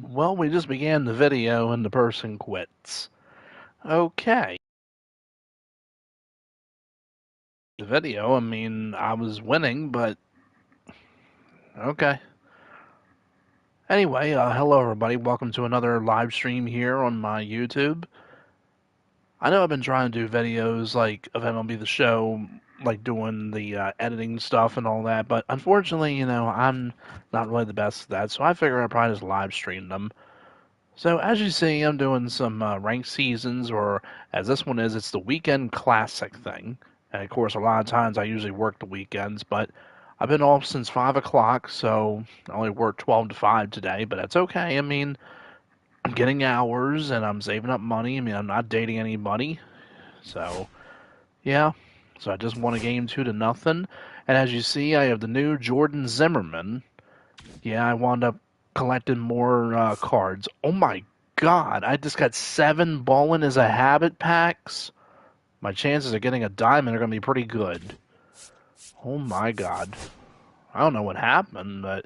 Well, we just began the video and the person quits. Okay. The video, I mean, I was winning, but okay. Anyway, hello everybody. Welcome to another live stream here on my YouTube. I know I've been trying to do videos like of MLB The Show, like doing the editing stuff and all that, but unfortunately, I'm not really the best at that, so I figured I'd probably just live stream them. So as you see, I'm doing some ranked seasons, or as this one is, it's the weekend classic thing. And of course, a lot of times I usually work the weekends, but I've been off since 5 o'clock, so I only worked 12 to 5 today, but that's okay. I mean, I'm getting hours and I'm saving up money. I mean, I'm not dating anybody, so yeah. So I just won a game 2-0. And as you see, I have the new Jordan Zimmerman. Yeah, I wound up collecting more cards. Oh my god, I just got 7 ballin' as a habit packs. My chances of getting a diamond are going to be pretty good. Oh my god. I don't know what happened, but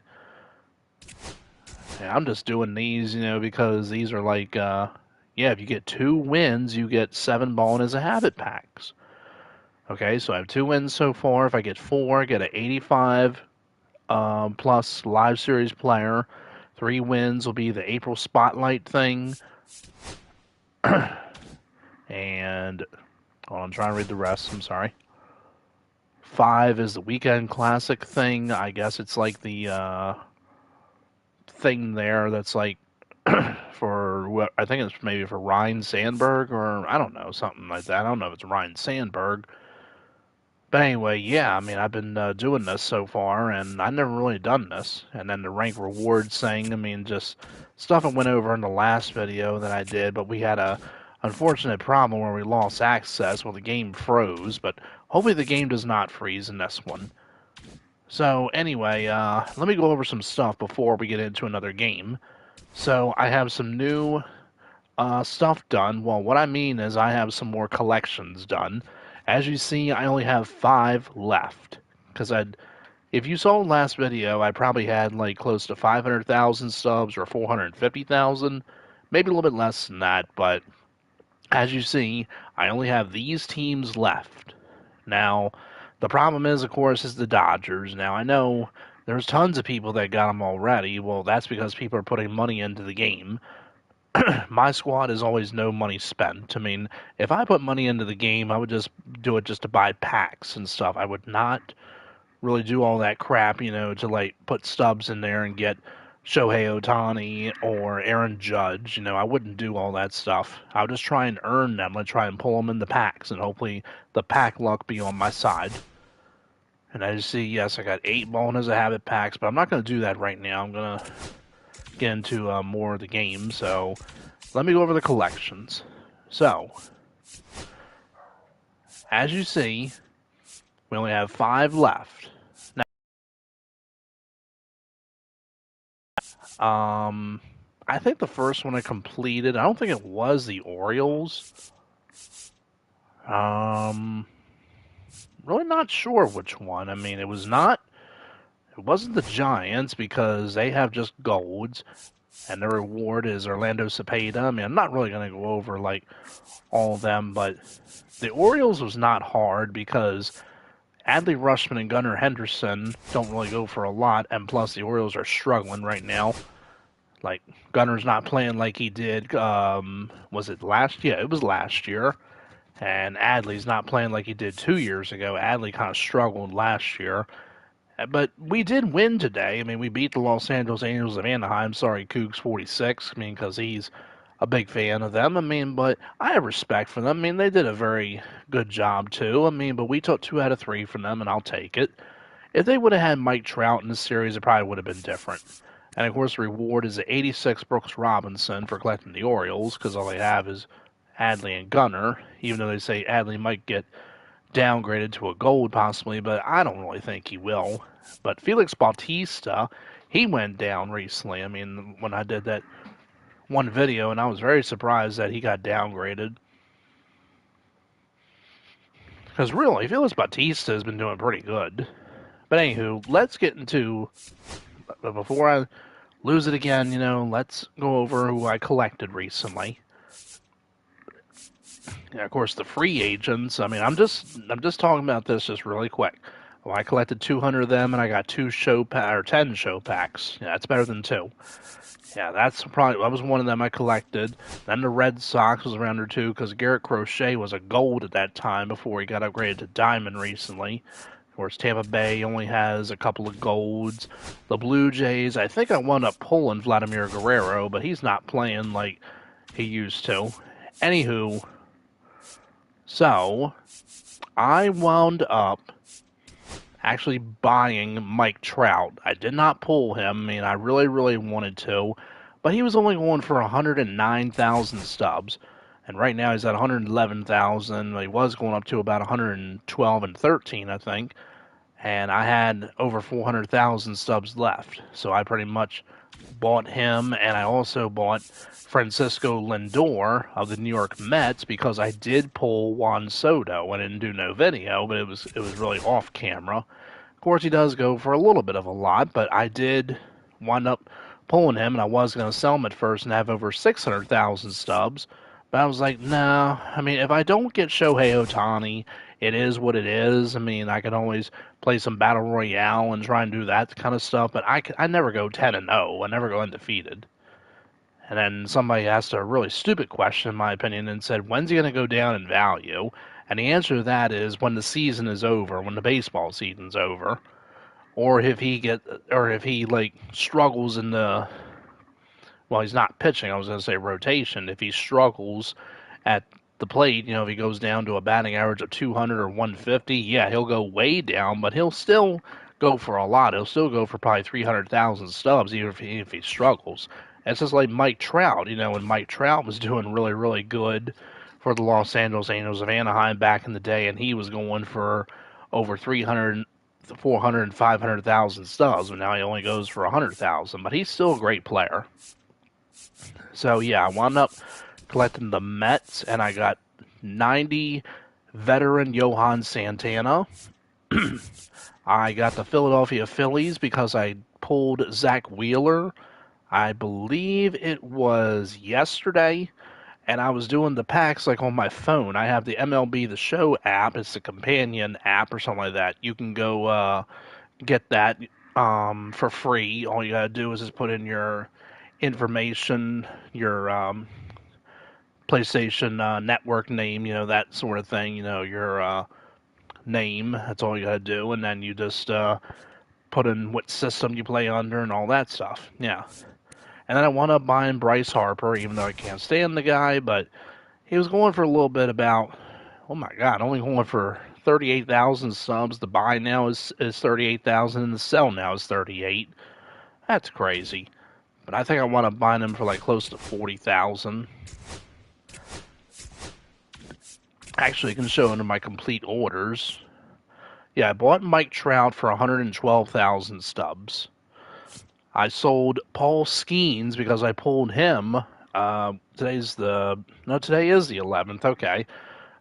yeah, I'm just doing these, because these are like, yeah, if you get 2 wins, you get 7 ballin' as a habit packs. Okay, so I have 2 wins so far. If I get 4, I get an 85 plus live series player. 3 wins will be the April Spotlight thing. And I'm trying to read the rest. I'm sorry. 5 is the Weekend Classic thing. I guess it's like the thing there that's like for what I think it's maybe for Ryan Sandberg, or I don't know, something like that. I don't know if it's Ryan Sandberg. But anyway, yeah, I mean, I've been doing this so far, and I've never really done this. And then the rank rewards thing, I mean, just stuff I went over in the last video that I did, but we had a unfortunate problem where we lost access. Well, the game froze, but hopefully the game does not freeze in this one. So anyway, let me go over some stuff before we get into another game. So I have some new stuff done. Well, what I mean is I have some more collections done. As you see, I only have 5 left. Because if you saw the last video, I probably had like close to 500,000 subs or 450,000. Maybe a little bit less than that, but as you see, I only have these teams left. Now, the problem is, of course, is the Dodgers. Now, I know there's tons of people that got them already. Well, that's because people are putting money into the game. My squad is always no money spent. I mean, if I put money into the game, I would just do it just to buy packs and stuff. I would not really do all that crap, to like put stubs in there and get Shohei Ohtani or Aaron Judge. I wouldn't do all that stuff. I would just try and earn them. I'd try and pull them in the packs, and hopefully the pack luck be on my side. And as you see, yes, I got 8 bonus of habit packs, but I'm not going to do that right now. I'm going to get into more of the game, so let me go over the collections. So, as you see, we only have 5 left. Now, I think the first one I completed, I don't think it was the Orioles. Really not sure which one. I mean, it wasn't the Giants because they have just golds, and their reward is Orlando Cepeda. I mean, I'm not really going to go over like all of them, but the Orioles was not hard because Adley Rutschman and Gunnar Henderson don't really go for a lot, and plus the Orioles are struggling right now. Like, Gunner's not playing like he did, was it last year? Yeah, it was last year. And Adley's not playing like he did 2 years ago. Adley kind of struggled last year. But we did win today. I mean, we beat the Los Angeles Angels of Anaheim. Sorry, Cougs 46. I mean, because he's a big fan of them. I mean, but I have respect for them. I mean, they did a very good job, too. I mean, but we took 2 out of 3 from them, and I'll take it. If they would have had Mike Trout in this series, it probably would have been different. And, of course, the reward is the 86 Brooks Robinson for collecting the Orioles, because all they have is Adley and Gunnar, even though they say Adley might get downgraded to a gold possibly, but I don't really think he will. But Felix Bautista, he went down recently. I mean, when I did that one video, and I was very surprised that he got downgraded. Because really, Felix Bautista has been doing pretty good. But anywho, let's get into, before I lose it again, let's go over who I collected recently. And of course, the free agents. I mean, I'm just talking about this just really quick. Well, I collected 200 of them, and I got 10 show packs. Yeah, that's better than 2. Yeah, that was one of them I collected. Then the Red Sox was around there too, because Garrett Crochet was a gold at that time before he got upgraded to diamond recently. Of course, Tampa Bay only has a couple of golds. The Blue Jays, I think I wound up pulling Vladimir Guerrero, but he's not playing like he used to. Anywho, so I wound up actually buying Mike Trout. I did not pull him. I mean, I really, really wanted to, but he was only going for 109,000 stubs. And right now he's at 111,000. He was going up to about 112 and 13, I think. And I had over 400,000 stubs left. So I pretty much bought him, and I also bought Francisco Lindor of the New York Mets because I did pull Juan Soto. I didn't do no video, but it was really off camera. Of course, he does go for a little bit of a lot, but I did wind up pulling him, and I was going to sell him at first and have over 600,000 stubs. But I was like, no. I mean, if I don't get Shohei Ohtani, it is what it is. I mean, I can always play some Battle Royale and try and do that kind of stuff, but I never go 10-0. I never go undefeated. And then somebody asked a really stupid question, in my opinion, and said, when's he going to go down in value? And the answer to that is when the season is over, when the baseball season's over, or if he like struggles in the, well, he's not pitching. I was going to say rotation. If he struggles at the plate, if he goes down to a batting average of 200 or 150, yeah, he'll go way down, but he'll still go for a lot. He'll still go for probably 300,000 stubs, even if he struggles. It's just like Mike Trout, when Mike Trout was doing really, really good for the Los Angeles Angels of Anaheim back in the day, and he was going for over 300, 400, and 500,000 stubs, and now he only goes for 100,000, but he's still a great player. So, yeah, I wound up collecting the Mets, and I got 90 veteran Johan Santana. I got the Philadelphia Phillies because I pulled Zach Wheeler. I believe it was yesterday, and I was doing the packs like on my phone. I have the MLB The Show app. It's a companion app or something like that. You can go get that for free. All you gotta do is just put in your information, your PlayStation Network name, that sort of thing, your name. That's all you gotta do, and then you just put in what system you play under and all that stuff. Yeah. And then I wound up buying Bryce Harper, even though I can't stand the guy, but he was going for a little bit about, oh my God, only going for 38,000 subs. The buy now is 38,000, and the sell now is 38. That's crazy. But I think I want to buy him for like close to 40,000. Actually, I can show under my complete orders. Yeah, I bought Mike Trout for 112,000 stubs. I sold Paul Skeens because I pulled him. Today is the 11th. Okay.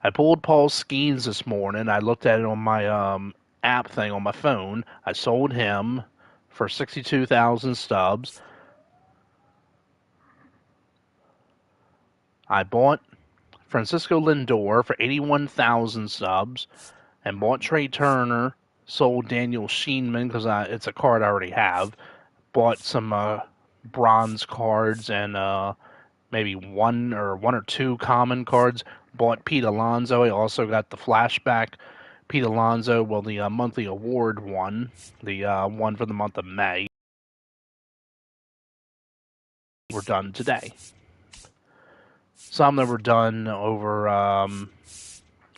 I pulled Paul Skeens this morning. I looked at it on my app thing on my phone. I sold him for 62,000 stubs. I bought Francisco Lindor for 81,000 subs and bought Trey Turner. Sold Daniel Sheenman because it's a card I already have. Bought some bronze cards and maybe one or two common cards. Bought Pete Alonso. I also got the flashback Pete Alonso. Well, the monthly award one, the one for the month of May. Were done today. Some that were done over on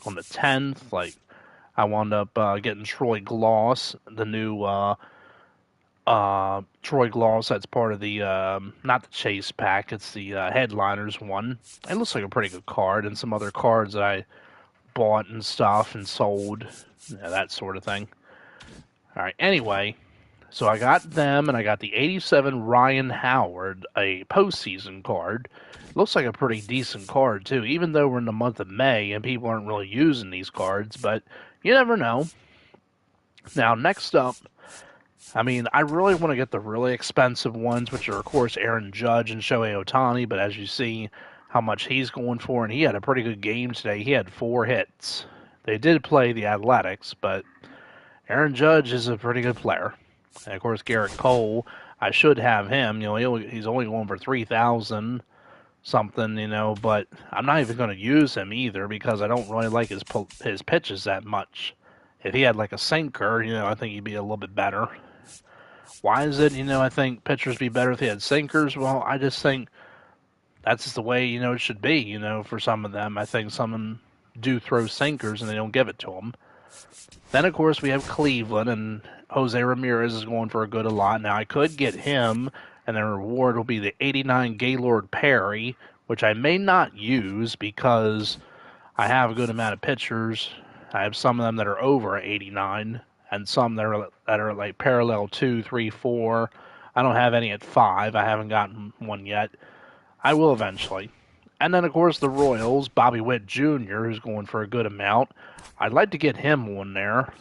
the 10th. Like I wound up getting Troy Gloss, the new Troy Gloss. That's part of the not the chase pack. It's the headliners one. It looks like a pretty good card, and some other cards that I bought and stuff and sold, that sort of thing. All right. Anyway, so I got them, and I got the 87 Ryan Howard, a postseason card. Looks like a pretty decent card too, even though we're in the month of May and people aren't really using these cards, but you never know. Now, next up I mean, I really want to get the really expensive ones, which are, of course, Aaron Judge and Shohei Ohtani, but as you see how much he's going for, and he had a pretty good game today. He had 4 hits. They did play the Athletics, but Aaron Judge is a pretty good player. And, of course, Garrett Cole, I should have him. He's only going for 3,000 something, but I'm not even going to use him either because I don't really like his pitches that much. If he had like a sinker, I think he'd be a little bit better. Why is it, I think pitchers be better if they had sinkers? Well, I just think that's just the way, it should be, for some of them. I think some of them do throw sinkers and they don't give it to them. Then, of course, we have Cleveland, and Jose Ramirez is going for a good a lot. Now, I could get him, and the reward will be the 89 Gaylord Perry, which I may not use because I have a good amount of pitchers. I have some of them that are over 89, and some that are like parallel 2, 3, 4. I don't have any at 5. I haven't gotten one yet. I will eventually. And then, of course, the Royals, Bobby Witt Jr., who's going for a good amount. I'd like to get him one there.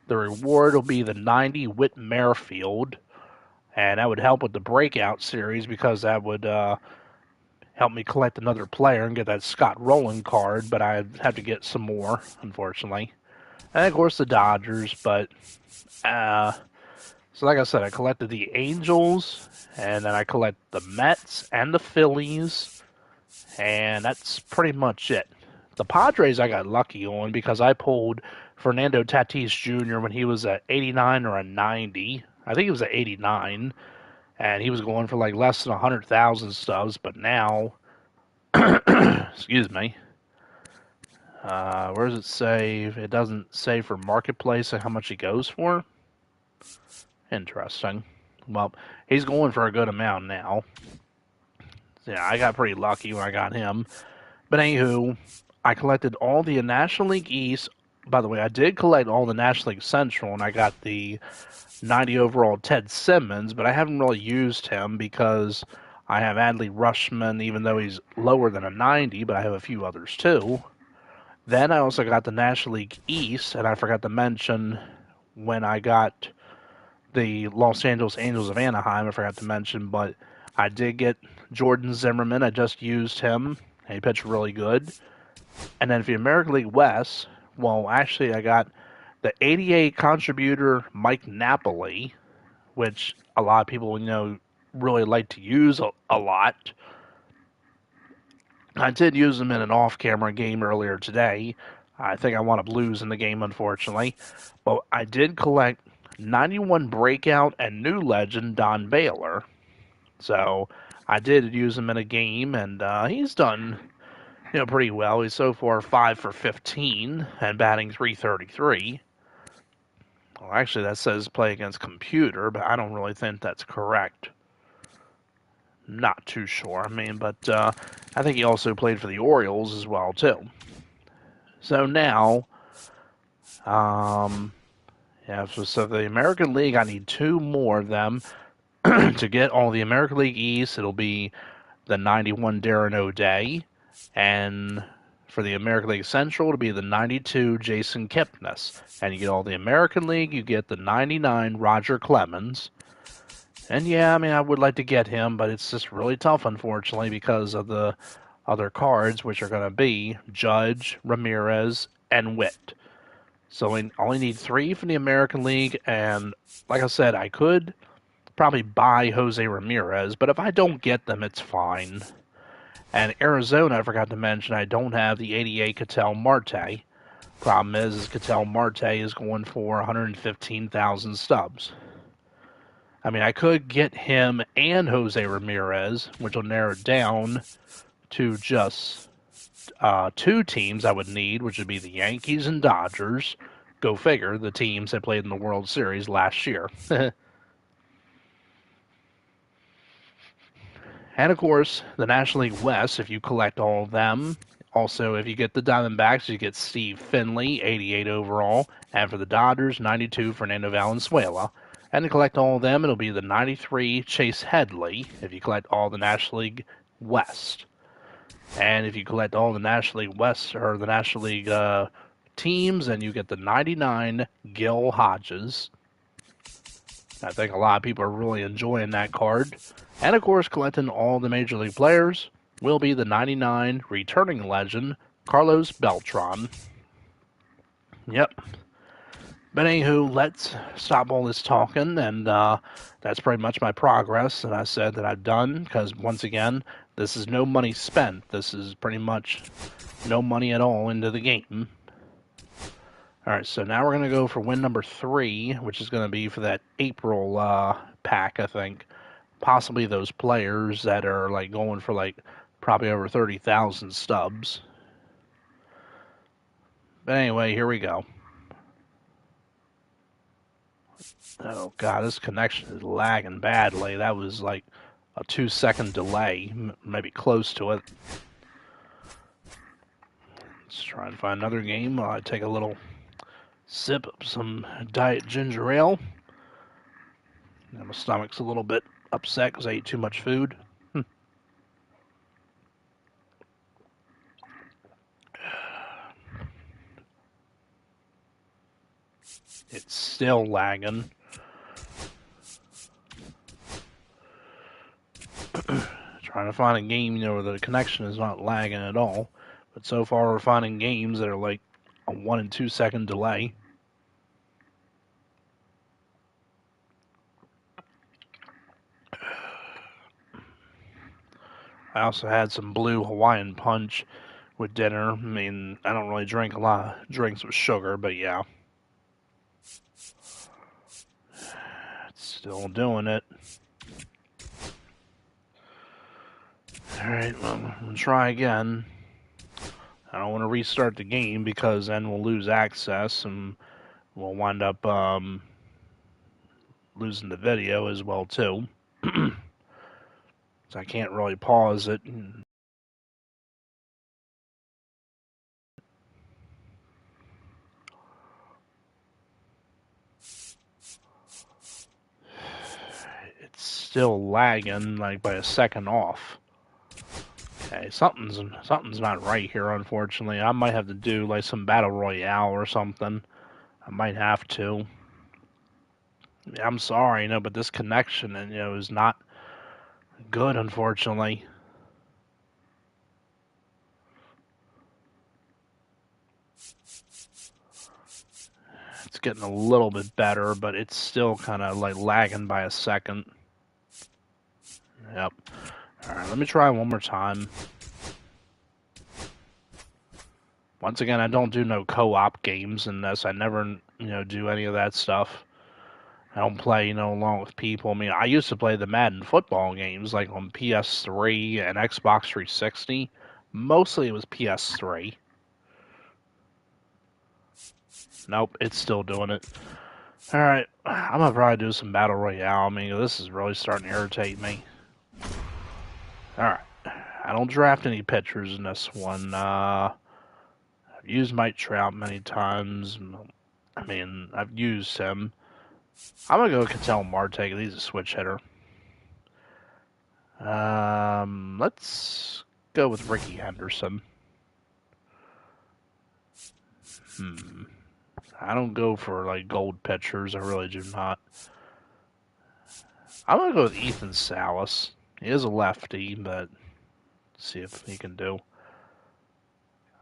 The reward will be the 90 Whit Merrifield, and that would help with the breakout series because that would help me collect another player and get that Scott Rowland card, but I'd have to get some more, unfortunately. And, of course, the Dodgers, but... so like I said, I collected the Angels, and then I collect the Mets and the Phillies, and that's pretty much it. The Padres I got lucky on because I pulled Fernando Tatis Jr. when he was at 89 or a 90. I think he was at 89, and he was going for like less than 100,000 stubs, but now, excuse me, where does it say? It doesn't say for Marketplace how much he goes for. Interesting. Well, he's going for a good amount now. Yeah, I got pretty lucky when I got him. But anywho, I collected all the National League East. By the way, I did collect all the National League Central, and I got the 90 overall Ted Simmons, but I haven't really used him because I have Adley Rutschman, even though he's lower than a 90, but I have a few others too. Then I also got the National League East, and I forgot to mention when I got the Los Angeles Angels of Anaheim, I forgot to mention, but I did get Jordan Zimmerman. I just used him. He pitched really good. And then for the American League West, well, actually, I got the 88 contributor Mike Napoli, which a lot of people, really like to use a lot. I did use him in an off-camera game earlier today. I think I wound up losing the game, unfortunately. But I did collect 91 breakout and new legend Don Baylor. So I did use him in a game, and he's done pretty well. He's so far 5 for 15 and batting .333. Well, actually, that says play against computer, but I don't really think that's correct. Not too sure. I mean, but I think he also played for the Orioles as well, too. So now, so the American League, I need 2 more of them to get all the American League East. It'll be the 91 Darren O'Day, and for the American League Central, it'll be the 92 Jason Kipnis. And you get all the American League, you get the 99 Roger Clemens. And yeah, I mean, I would like to get him, but it's just really tough, unfortunately, because of the other cards, which are going to be Judge, Ramirez, and Witt. So I only need 3 from the American League, and like I said, I could probably buy Jose Ramirez, but if I don't get them, it's fine. And Arizona, I forgot to mention, I don't have the 88 Ketel Marte. Problem is Ketel Marte is going for 115,000 stubs. I mean, I could get him and Jose Ramirez, which will narrow it down to just 2 teams I would need, which would be the Yankees and Dodgers. Go figure, the teams that played in the World Series last year. And, of course, the National League West, if you collect all of them. Also, if you get the Diamondbacks, you get Steve Finley, 88 overall. And for the Dodgers, 92 Fernando Valenzuela. And to collect all of them, it'll be the 93 Chase Headley, if you collect all the National League West. And if you collect all the National League West, or the National League teams, then you get the 99 Gil Hodges. I think a lot of people are really enjoying that card. And of course, collecting all the Major League players will be the 99 returning legend, Carlos Beltran. Yep. But anywho, let's stop all this talking, and that's pretty much my progress that I said that I've done, because once again, this is no money spent. This is pretty much no money at all into the game. Alright, so now we're going to go for win number 3, which is going to be for that April pack, I think. Possibly those players that are like going for like probably over 30,000 stubs. But anyway, here we go. Oh god, this connection is lagging badly. That was like a 2-second delay, maybe close to it. Let's try and find another game while I take a little sip of some diet ginger ale. And my stomach's a little bit upset because I ate too much food. It's still lagging. Trying to find a game, where the connection is not lagging at all. But so far we're finding games that are like a 1 and 2 second delay. I also had some blue Hawaiian punch with dinner. I mean, I don't really drink a lot of drinks with sugar, but yeah. It's still doing it. Alright, well, I'm going to try again. I don't want to restart the game because then we'll lose access and we'll wind up losing the video as well, too. So I can't really pause it. It's still lagging like by a second off. Okay, something's not right here, unfortunately. I might have to do like some battle royale or something. I might have to. I'm sorry, but this connection, is not good, unfortunately. It's getting a little bit better, but it's still kind of like lagging by a second. Yep. Alright, let me try one more time. Once again, I don't do no co-op games in this. I never, do any of that stuff. I don't play, along with people. I mean, I used to play the Madden football games, like on PS3 and Xbox 360. Mostly it was PS3. Nope, it's still doing it. Alright, I'm gonna probably do some Battle Royale. I mean, this is really starting to irritate me. Alright, I don't draft any pitchers in this one. I've used Mike Trout many times. I mean, I've used him. I'm gonna go with Ketel Marte. He's a switch hitter. Let's go with Ricky Henderson. I don't go for like gold pitchers. I really do not. I'm gonna go with Ethan Salas. He is a lefty, but let's see if he can do.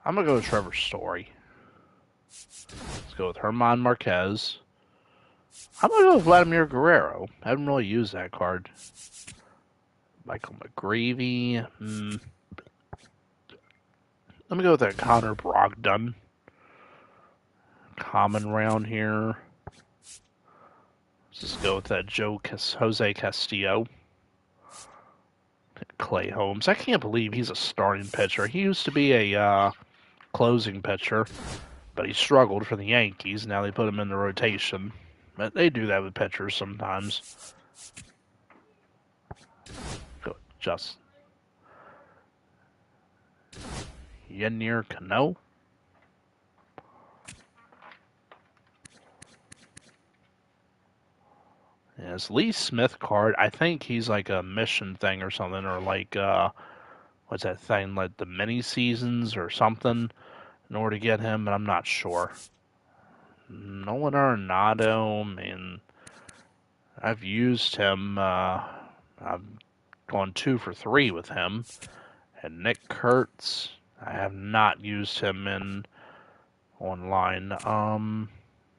I'm gonna go with Trevor Story. Let's go with Herman Marquez. I'm gonna go with Vladimir Guerrero. I haven't really used that card. Michael McGreevy. Let me go with that Connor Brogdon. Common round here. Let's just go with that Jose Castillo. Clay Holmes. I can't believe he's a starting pitcher. He used to be a closing pitcher, but he struggled for the Yankees. Now they put him in the rotation. But they do that with pitchers sometimes. Go just Yennier Cano. Yes, Lee Smith card. I think he's like a mission thing or something, or like what's that thing, like the mini seasons or something, in order to get him, but I'm not sure. Nolan Arenado, man. I've used him. I've gone 2 for 3 with him. And Nick Kurtz, I have not used him in online.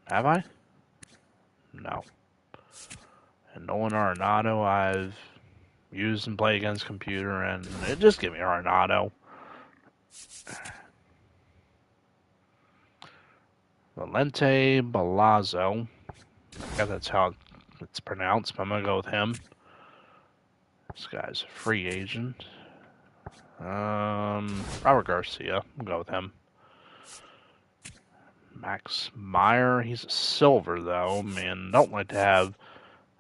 Have I? No. And Nolan Arenado, I've used and played against computer, and it just give me Arenado. Valente Balazzo. I guess that's how it's pronounced, but I'm going to go with him. This guy's a free agent. Robert Garcia. I'll go with him. Max Meyer. He's a silver, though. Man, don't like to have...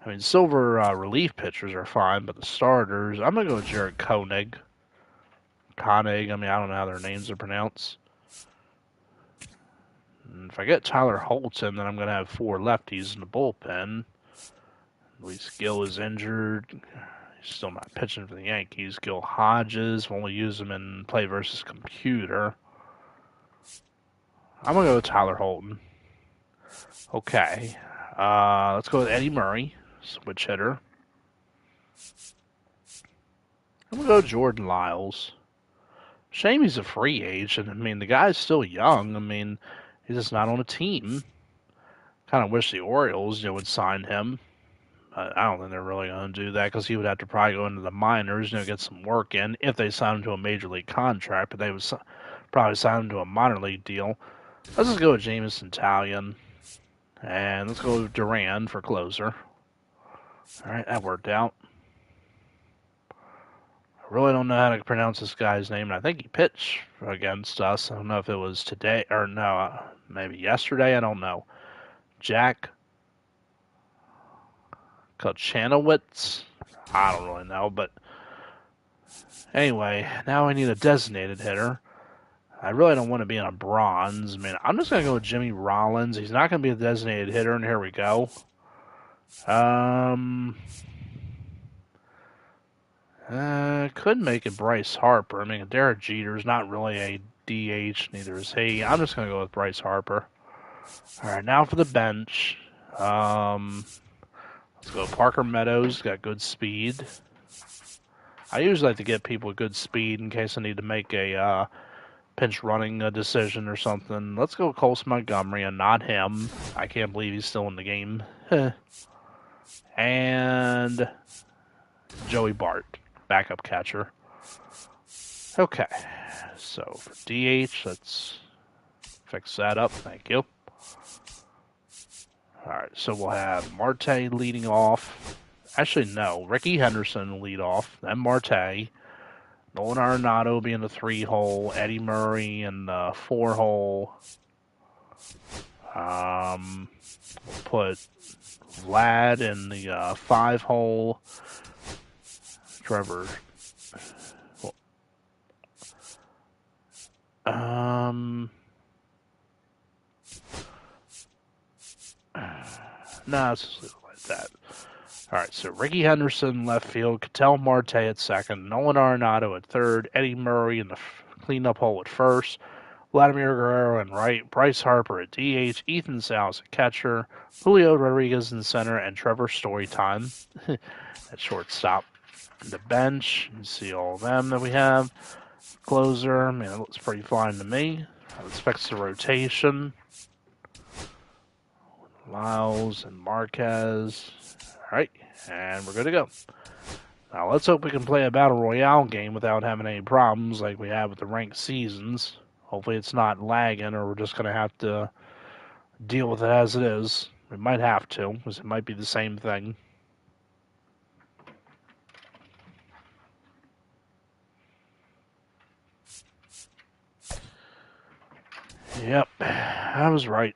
I mean, silver relief pitchers are fine, but the starters... I'm going to go with Jared Koenig. Koenig. I mean, I don't know how their names are pronounced. And if I get Tyler Holton, then I'm going to have 4 lefties in the bullpen. Luis Gill is injured. He's still not pitching for the Yankees. Gil Hodges, we'll only use him in play versus computer. I'm going to go with Tyler Holton. Okay. Let's go with Eddie Murray, switch hitter. I'm going to go with Jordan Lyles. Shame he's a free agent. I mean, the guy's still young. I mean, he's just not on a team. Kind of wish the Orioles, would sign him. I don't think they're really going to do that because he would have to probably go into the minors, get some work in if they sign him to a major league contract, but they would probably sign him to a minor league deal. Let's just go with Jameson Taillon, and let's go with Duran for closer. All right, that worked out. I really don't know how to pronounce this guy's name, and I think he pitched against us. I don't know if it was today or no, maybe yesterday. I don't know. Jack Kochanowicz? I don't really know, but anyway, now I need a designated hitter. I really don't want to be in a bronze. I mean, I'm just going to go with Jimmy Rollins. He's not going to be a designated hitter, and here we go. Could make it Bryce Harper. I mean, Derek Jeter's not really a DH, neither is he. I'm just going to go with Bryce Harper. All right, now for the bench. Let's go Parker Meadows, got good speed. I usually like to get people with good speed in case I need to make a pinch running decision or something. Let's go Colson Montgomery and not him. I can't believe he's still in the game. And Joey Bart, backup catcher. Okay, so for DH, let's fix that up. Thank you. All right, so we'll have Marte leading off. Actually, no. Ricky Henderson will lead off. Then Marte. Nolan Arenado will be in the 3-hole. Eddie Murray in the 4-hole. We'll put Vlad in the 5-hole. Trevor. No, let's just leave it like that. All right, so Ricky Henderson left field, Ketel Marte at second, Nolan Arenado at third, Eddie Murray in the cleanup hole at first, Vladimir Guerrero in right, Bryce Harper at DH, Ethan Salas at catcher, Julio Rodriguez in center, and Trevor Storytime at shortstop. The bench, you see all of them that we have. Closer, it looks pretty fine to me. Let's fix the rotation. Lyles and Marquez. All right, and we're good to go. Now let's hope we can play a Battle Royale game without having any problems like we have with the ranked seasons. Hopefully it's not lagging, or we're just going to have to deal with it as it is. We might have to, because it might be the same thing. Yep, I was right.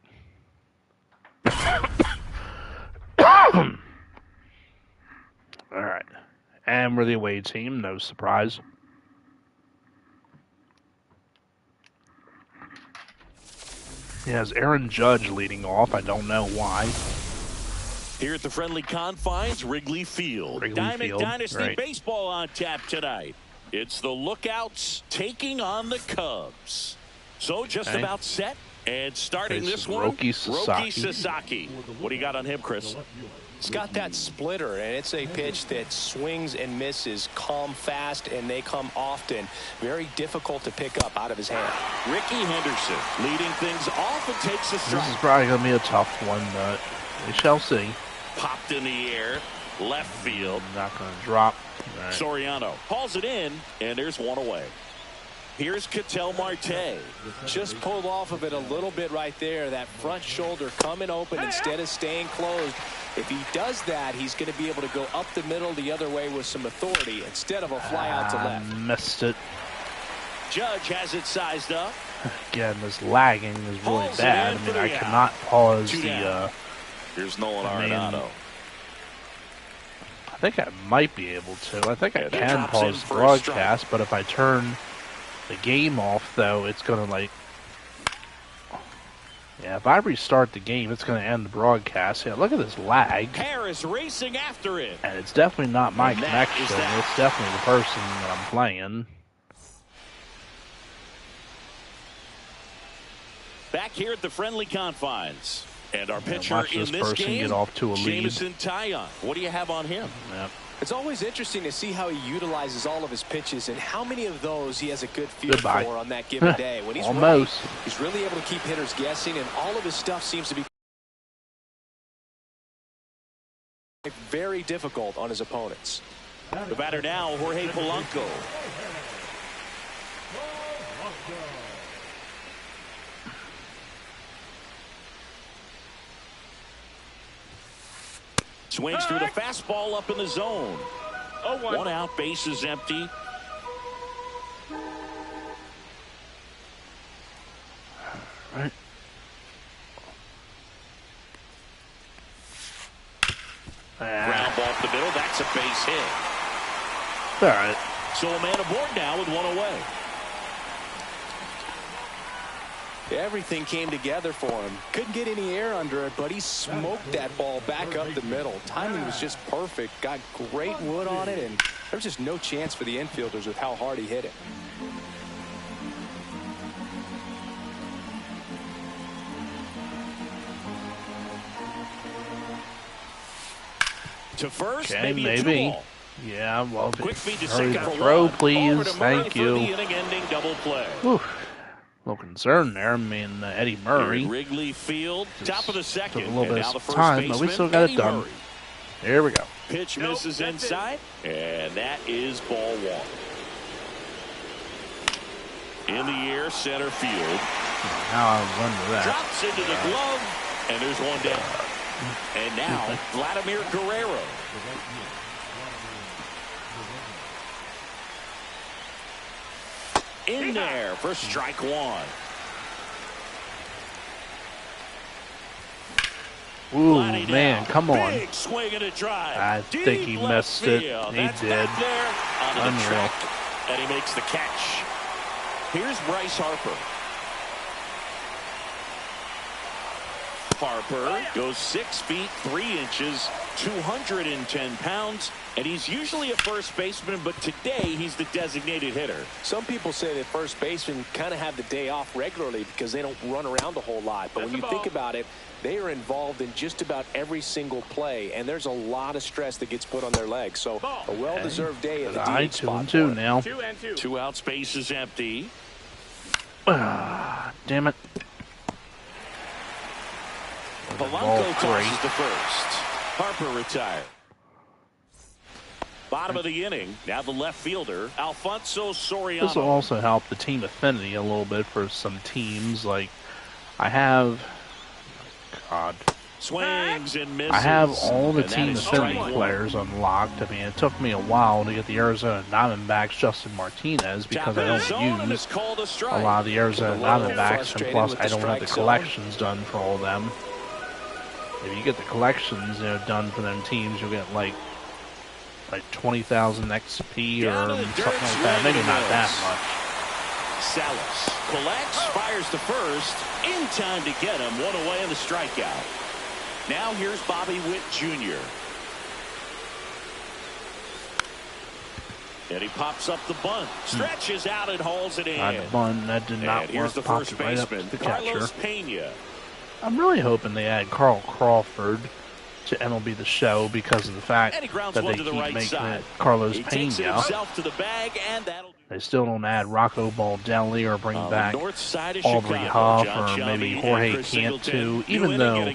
All right, and we're the away team, no surprise. He has Aaron Judge leading off. I don't know why. Here at the friendly confines, Wrigley Field. Diamond Dynasty Baseball on tap tonight. It's the Lookouts taking on the Cubs. So just about set and starting this one, Roki Sasaki. What do you got on him, Chris? It's got that splitter, and it's a pitch that swings and misses, come fast, and they come often. Very difficult to pick up out of his hand. Ricky Henderson leading things off and takes a strike. This is probably going to be a tough one, but we shall see. Popped in the air, left field. Not going to drop. Right. Soriano hauls it in, and there's one away. Here's Ketel Marte. Just pulled off of it a little bit right there. That front shoulder coming open instead of staying closed. If he does that, he's going to be able to go up the middle the other way with some authority instead of a fly out to left. Missed it. Judge has it sized up. Again, this lagging is really bad. I mean, I cannot pause the... Here's Nolan Arenado. I think I might be able to. I think I can pause the broadcast, but if I turn the game off, though, it's going to, like... Yeah, if I restart the game, it's going to end the broadcast. Yeah, look at this lag. Harris racing after it. And it's definitely not my connection. It's definitely the person that I'm playing. Back here at the friendly confines. And our pitcher in this game, get off to a lead. Jamison Taillon. What do you have on him? Yep. It's always interesting to see how he utilizes all of his pitches and how many of those he has a good feel for on that given day. When he's almost right, he's really able to keep hitters guessing, and all of his stuff seems to be very difficult on his opponents. The batter now, Jorge Polanco. Swings through the fastball up in the zone. 1 out, base is empty. Right. Ground ball up the middle. That's a base hit. All right. So a man aboard now with 1 away. Everything came together for him. Couldn't get any air under it, but he smoked that ball back up the middle. Timing was just perfect. Got great wood on it, and there was just no chance for the infielders with how hard he hit it. To first, okay, maybe. Yeah, well, quick feed to hurry second the throw, please. Thank you. For the inning-ending double play. Whew. A little concern there. I mean, Eddie Murray. Wrigley Field, top of the second. Took a little bit of time, but we still got it done. Here we go. Pitch misses inside, and that is ball 1. In the air, center field. Now I'll run to that. Drops into the glove, and there's 1 down. And now, Vladimir Guerrero. In there for strike 1. Ooh, man, come on. Big swing and a drive. I think he missed it. He did. Unreal. And he makes the catch. Here's Bryce Harper. Harper goes 6 feet 3 inches, 210 pounds, and he's usually a first baseman, but today he's the designated hitter. Some people say that first basemen kind of have the day off regularly because they don't run around a whole lot. But when you think about it, they are involved in just about every single play, and there's a lot of stress that gets put on their legs. So a well-deserved day at the DH spot. 2-2 now. 2 out, space is empty. Damn it. Polanco tosses the first. Harper retired. Bottom of the inning. Now the left fielder, Alfonso Soriano. This will also help the team affinity a little bit for some teams. Like, I have... God. Swings and misses. I have all the team affinity players unlocked. I mean, it took me a while to get the Arizona Diamondbacks Justin Martinez because I don't use a lot of the Arizona Diamondbacks, and plus I don't have the collections done for all of them. If you get the collections, done for them teams, you'll get like 20,000 XP or something like that. Maybe not that much. Salas collects, fires to first, in time to get him. 1 away on the strikeout. Now here's Bobby Witt Jr. And he pops up the bunt, stretches out and hauls it in. The bunt, that did not work. Here's the first baseman, the Carlos catcher. Pena. I'm really hoping they add Carl Crawford to MLB The Show because of the fact that they keep making it Carlos Pena. They still don't add Rocco Baldelli or bring back Aubrey Huff or maybe Jorge Cantu, even though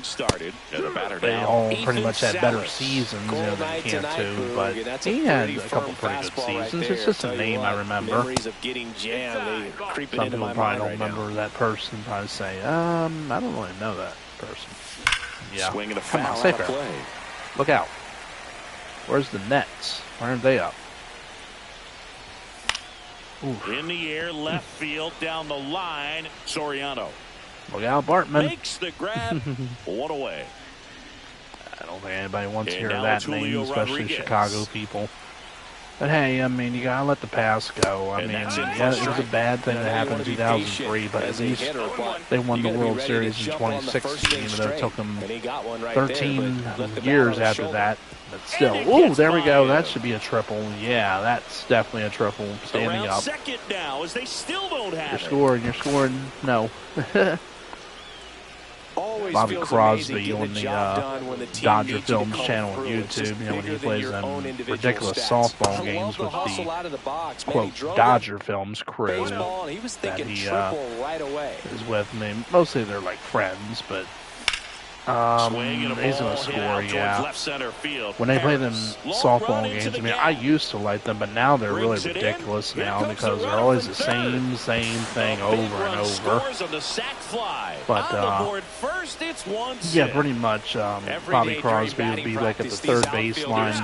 they all pretty much had better seasons than Cantu, but he had a couple pretty good seasons. It's just a name I remember. Some people probably don't remember that person, probably say, I don't really know that person. Yeah, come on, stay fair. Look out. Where's the Nets? Why aren't they up? Oof. In the air, left field, down the line, Soriano. Look out, Bartman. Makes the grab. One away. I don't think anybody wants to hear that name, especially Chicago people. But hey, I mean, you gotta let the past go. I mean, yeah, it was a bad thing that happened in 2003, but at least they won the World Series in 2016, even though it took them 13 years after that. But still, ooh, there we go. That should be a triple. Yeah, that's definitely a triple. Standing up. You're scoring. No. Bobby Crosby on the Dodger Films channel on YouTube, when he plays them ridiculous softball games with the, quote, Dodger Films crew that he is with. I mean, mostly they're like friends, but he's going to score, yeah. When they play them softball games, I mean, I used to like them, but now they're really ridiculous now because they're always the same thing over and over. But, yeah, pretty much, Bobby Crosby would be like at the third baseline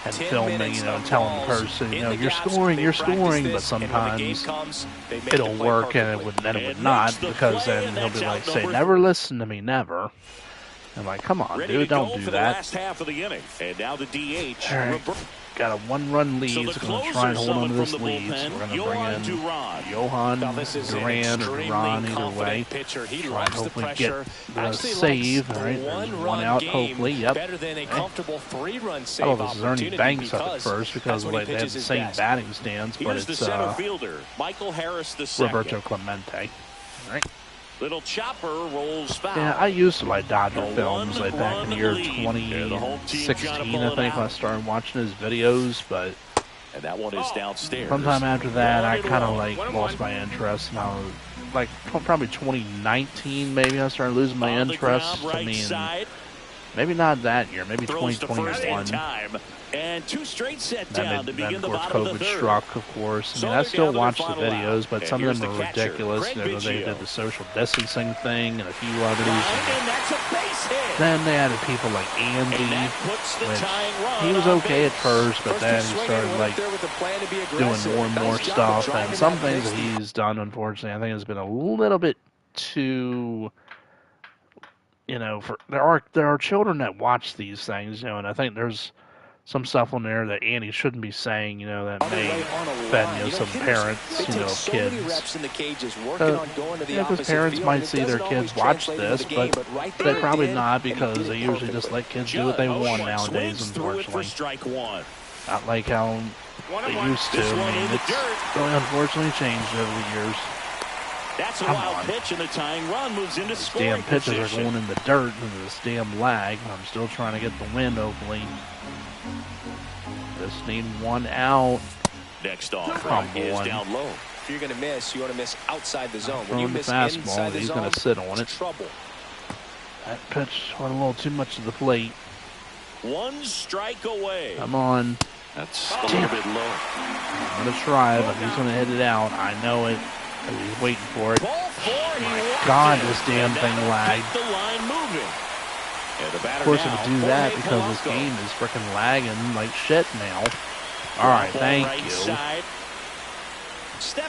and filming, telling the person, you're scoring, but sometimes it'll work and it would not, because then he'll be like, say, never listen to me, never. I'm like, come on, dude, don't do that. And now the DH. Right. Got a one-run lead, so we're going to try and hold on to this lead. So we're going to bring in Johan Duran or Duran, either way. Try and hopefully get the save. All right, there's one out, hopefully. Yep. Okay. I thought this was Ernie Banks up at first because they have the same batting stance, but it's Roberto Clemente. All right. Little chopper rolls foul. Yeah, I used to like Dodger Films like back in the year 2016, I think, when I started watching his videos, but and that one is downstairs. Sometime after that, I kind of like lost my interest, and I was like probably 2019, maybe I started losing my interest. I mean, maybe not that year, maybe 2021. And two straight set down to begin the bottom of the third. Struck, of course. I mean, I still watch the videos, but some of them are ridiculous. They did the social distancing thing and a few others. Then they added people like Andy, which he was okay at first, but then he started like doing more and more stuff. And some things that he's done, unfortunately, I think has been a little bit too. There are children that watch these things, and I think there's some stuff on there that Andy shouldn't be saying, that may offend, some parents, kids. Because parents might see their kids watch this, but they probably not, because they usually just let kids do what they want nowadays, unfortunately. Not like how they used to. I mean, it's really unfortunately changed over the years. That's a wild pitch, and the tying run moves into scoring damn pitches position. Are going in the dirt into this damn lag. I'm still trying to get the wind, hopefully. Just need one out. Next off is down low. If you're going to miss, you want to miss outside the zone. When you miss fastball, inside the he's zone, going to sit on it. Trouble. That pitch went a little too much to the plate. One strike away. Come on. That's a little bit low. I'm going to try, but he's going to hit it out. I know it. He's waiting for it. Oh my God, this damn thing lagged. The line moving. Of course, it would do that because this game is freaking lagging like shit now. All right, thank you.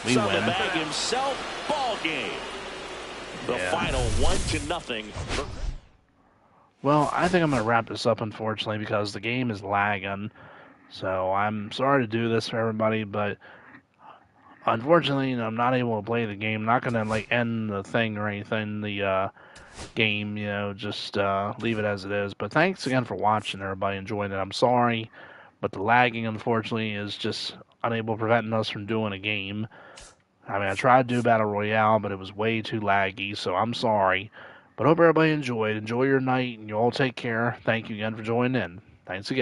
We win. Ball game. The final 1-0. Well, I think I'm going to wrap this up, unfortunately, because the game is lagging. So I'm sorry to do this for everybody, but unfortunately, I'm not able to play the game. I'm not going to end the thing or anything. The game, just leave it as it is. But thanks again for watching, everybody. Enjoying it. I'm sorry, but the lagging, unfortunately, is just preventing us from doing a game. I mean, I tried to do Battle Royale, but it was way too laggy, so I'm sorry. But hope everybody enjoyed. Enjoy your night, and you all take care. Thank you again for joining in. Thanks again.